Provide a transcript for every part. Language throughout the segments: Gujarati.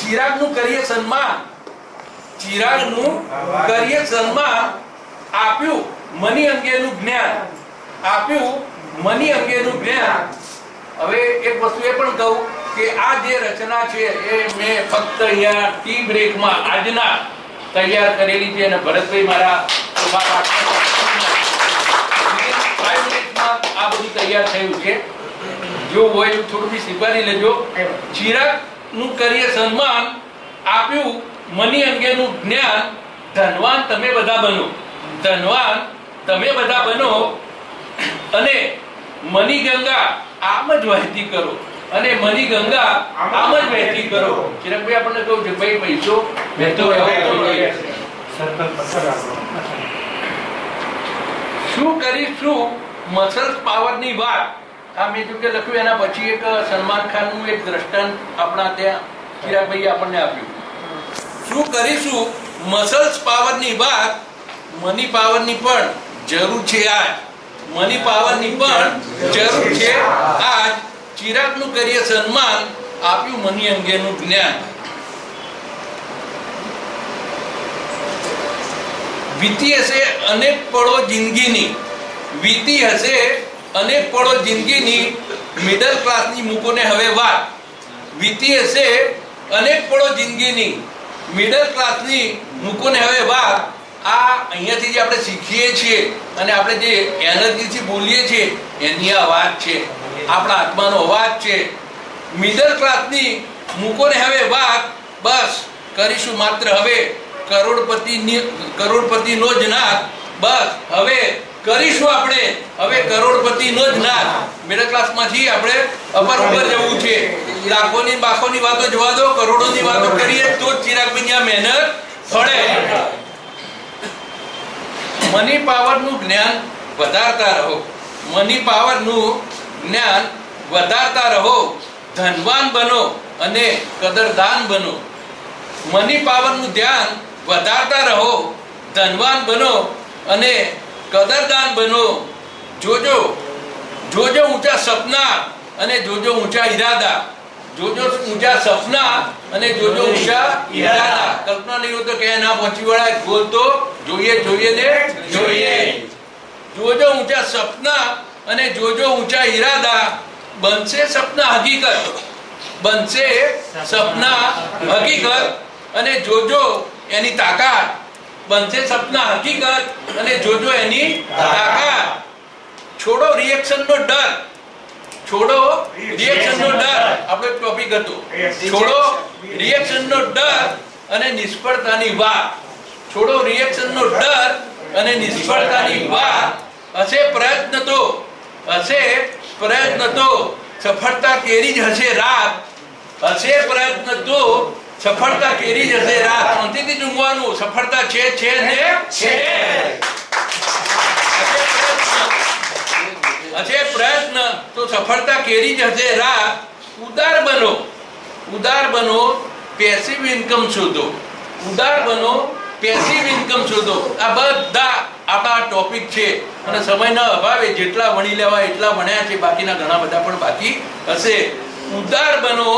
ચિરાગનું કરીએ સન્માન, ચિરાગનું કરીએ સન્માન, આપ્યું મની અંગેનું જ્ઞાન, આપ્યું મની અંગેનું જ્ઞાન. હવે એક વસ્તુ એ પણ કહું કે આ જે રચના છે એ મેં ફક્ત અહીંયા ટી બ્રેકમાં આજના તૈયાર કરેલી છે અને ભરતભાઈ મારા 5 મિનિટમાં આ બધું તૈયાર થયું છે. જો હોય થોડું બી સ્વીકારી લેજો. ચિરાગનું કરીએ સન્માન, આપ્યું મની અંગેનું જ્ઞાન, ધનવાન તમે બધા બનો, ધનવાન તમે બધા બનો અને મની ગંગા આમ જ વહેતી કરો, અને મની ગંગા આમ જ વહેતી કરો. ચિરાગભાઈ આપણને કહું છે ભાઈ પૈસો વહેતો રહેવો જોઈએ. શું કરીશું મસલ્સ પાવરની વાત. આ મેં જો કે લખ્યું એના પછી એક સલમાન ખાનનું એક દ્રષ્ટાંત આપણા ત્યાં ચિરાગભાઈએ આપણને આપ્યું. શું કરીશું મસલ્સ પાવરની વાત, મની પાવરની પણ જરૂર છે આજ, મની પાવરની પણ જરૂર છે આજ. ચિરાગનું કરીએ સન્માન, આપ્યું મની અંગેનું જ્ઞાન. વીતી હશે અનેક પળો જિંદગીની, વીતી હશે અનેક પળો જિંદગીની, મિડલ ક્લાસની મૂકોને હવે વાત. વીતી હશે અનેક પળો જિંદગીની, મિડલ ક્લાસની મૂકોને હવે વાત. આ અહીંયાથી જે આપણે શીખીએ છીએ અને આપણે જે એનર્જીથી બોલીએ છીએ એની આ વાત છે, આપણા આત્માનો અવાજ છે. મિડલ ક્લાસની મૂકોને હવે વાત, બસ કરીશું માત્ર હવે કરોડપતિનો જ નાદ. બસ હવે કરીશું આપણે હવે કરોડપતિનો જ નાદ. મિડલ ક્લાસમાંથી આપણે અપર ઉપર જવું છે. લાખોની બાખોની વાતો જવા દો, કરોડોની વાતો કરીએ તો જ ચિરાગભાઈની આ મહેનત ફળે. મની પાવરનું જ્ઞાન વધારતા રહો, મની પાવરનું જ્ઞાન વધારતા રહો, ધનવાન બનો અને કદરદાન બનો. મની પાવરનું ધ્યાન વધારતા રહો, ધનવાન બનો અને કદરદાન બનો. જોજો જોજો ઊંચા સપના અને જોજો ઊંચા ઈરાદા, જોજો ઊંચા સપના અને જોજો ઊંચા ઈરાદા. કલ્પના નહીં હોય તો કે ના પહોંચી વળાય, ગોલ તો જોઈએ જોઈએ ને જોઈએ. જોજો ઊંચા સપના અને જોજો ઊંચા ઈરાદા, બનશે સપના હકીકત, બનશે સપના હકીકત અને જોજો એની તાકાત. બનશે સપના હકીકત અને જોજો એની તાકાત. છોડો રિએક્શનનો ડર, છોડો રિએક્શનનો ડર. આપણો ટોપિક હતો છોડો રિએક્શનનો ડર અને નિષ્ફળતાની વાત. છોડો રિએક્શનનો ડર અને નિષ્ફળતાની વાત. હશે પ્રયત્ન તો, હશે પ્રયત્ન તો સફળતા કેરી જ હશે રાત. હશે પ્રયત્ન તો સફળતા કેરી જ હશે રાત. શાંતિથી ઊંઘવાનું, સફળતા છે છે ને છે. હશે પ્રયત્ન તો સફળતા કેરી જ હશે રાત. ઉદાર બનો, ઉદાર બનો, પેસિવ ઇન્કમ શોધો, ઉદાર બનો, પેસિવ ઇન્કમ શોધો. આ બધા આપણા ટોપિક છે અને સમયના અભાવે જેટલા ભણી લેવા એટલા ભણ્યા છે, બાકીના ઘણા બધા પણ બાકી હશે. ઉદાર બનો,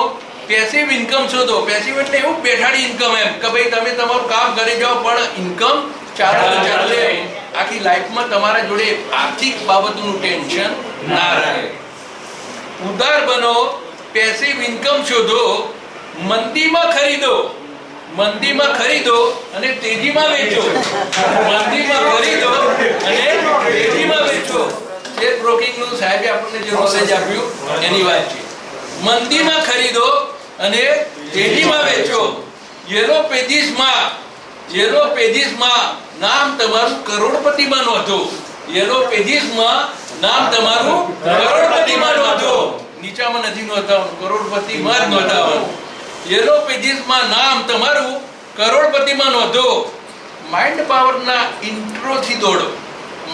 પેસિવ ઇન્કમ શોધો. પેસિવ એટલે એવું બેઠાડી ઇન્કમ, એમ કે ભાઈ તમે તમારું કામ કરી જાઓ પણ ઇન્કમ ચાલે. આખી લાઈફમાં તમારા જોડે આર્થિક બાબતનું ટેન્શન ના રહે. ઉદાર બનો, પેસિવ ઇન્કમ શોધો, મંદીમાં ખરીદો, મંદીમાં ખરીદો અને તેજીમાં વેચો. મંદીમાં ખરીદો અને તેજીમાં વેચો. શેર બ્રોકિંગનું સાહેબે આપણને જે નોલેજ આપ્યું એની વાત છે. મંદીમાં ખરીદો અને તેજીમાં વેચો. યેલો પેજીસમાં, યેલો પેજીસમાં નામ તમારું કરોડપતિમાં નોંધો. યેલો પેજીસમાં નામ તમારું કરોડપતિમાં નોંધો. નીચામાં નથી નોંધાવાનું, કરોડપતિમાં જ નોંધાવાનું. યેલો પેજીસમાં નામ તમારું કરોડપતિમાં નોંધો. માઇન્ડ પાવરના ઇન્ટ્રોથી દોડો,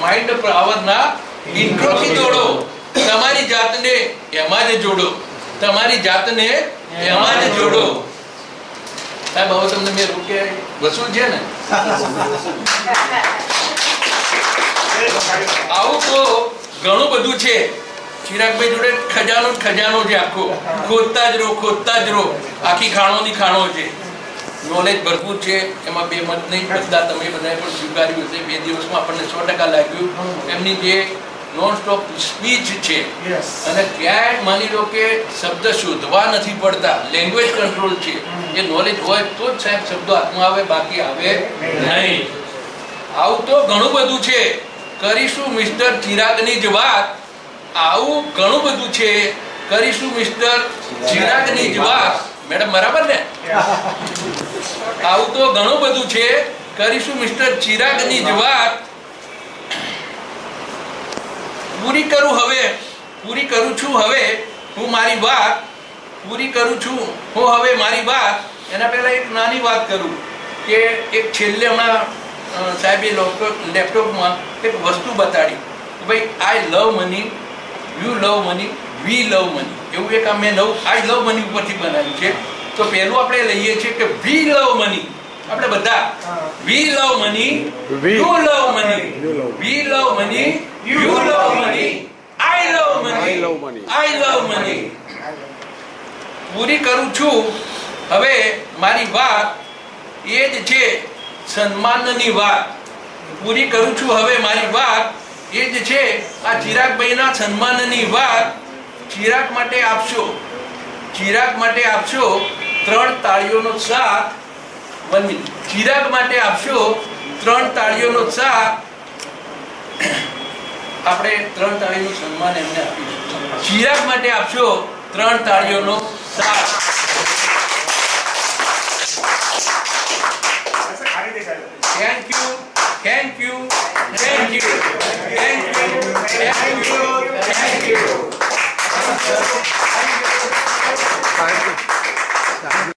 માઇન્ડ પાવરના ઇન્ટ્રોથી દોડો. તમારી જાતને એમાં જ જોડો, તમારી જાતને એમાં જ જોડો. સાહેબ હવે તમને મેં રૂપિયા વસૂલ છે ને? આવું તો ઘણું બધું છે. ચિરાગભાઈ જોડે ખજાનો જ ખજાનો છે આખો. ખોદતા જ રહો. આખી ખાણોની ખાણો છે. નોલેજ ભરપૂર છે, એમાં બે મત નહીં. બધા તમે બધાએ પણ સ્વીકાર્યું હશે. 2 દિવસમાં આપણને 100% લાગ્યું. એમની જે નોન સ્ટોપ સ્પીચ છે, અને ક્યાંય માની લો કે શબ્દ શોધવા નથી પડતા. લેંગ્વેજ કંટ્રોલ છે. એ નોલેજ હોય તો જ સાહેબ શબ્દો હાથમાં આવે, બાકી આવે નહીં. આવું તો ઘણું બધું છે. કરીશું મિસ્ટર ચિરાગની જ વાત. આવું ઘણું બધું છે. કરીશું મિસ્ટર ચિરાગની જ વાત. મેડમ બરાબર ને? આવું તો ઘણું બધું છે. કરીશું મિસ્ટર ચિરાગની જ વાત. પૂરી કરું છું હવે હું મારી વાત. એના પહેલા એક નાની વાત કરું કે એક છેલ્લે હમણાં સાહેબે લેપટોપમાં એક વસ્તુ બતાડી કે ભાઈ I love money, you love money, we love money. એવું એક મેં આઈ લવ મની ઉપરથી બનાવ્યું છે. તો પહેલું આપણે લઈએ છીએ કે વી લવ મની. આપણે બધા we love money, you love money, we love money, you love money, I love money. પૂરી કરું છું હવે મારી વાત. એ જ છે સન્માનની વાત. પૂરી કરું છું હવે મારી વાત. એ જ છે આ ચિરાગભાઈના સન્માનની વાત. ચિરાગ માટે આપશો 3 તાળીઓનો સાથ. 1 મિનિટ. ચિરાગ માટે આપશો 3 તાળીઓનો સાથ. આપણે 3 તાળીનું સન્માન એમને આપીશું. ચિરાગ માટે આપશો 3 તાળીઓનો સાથ. Thank you.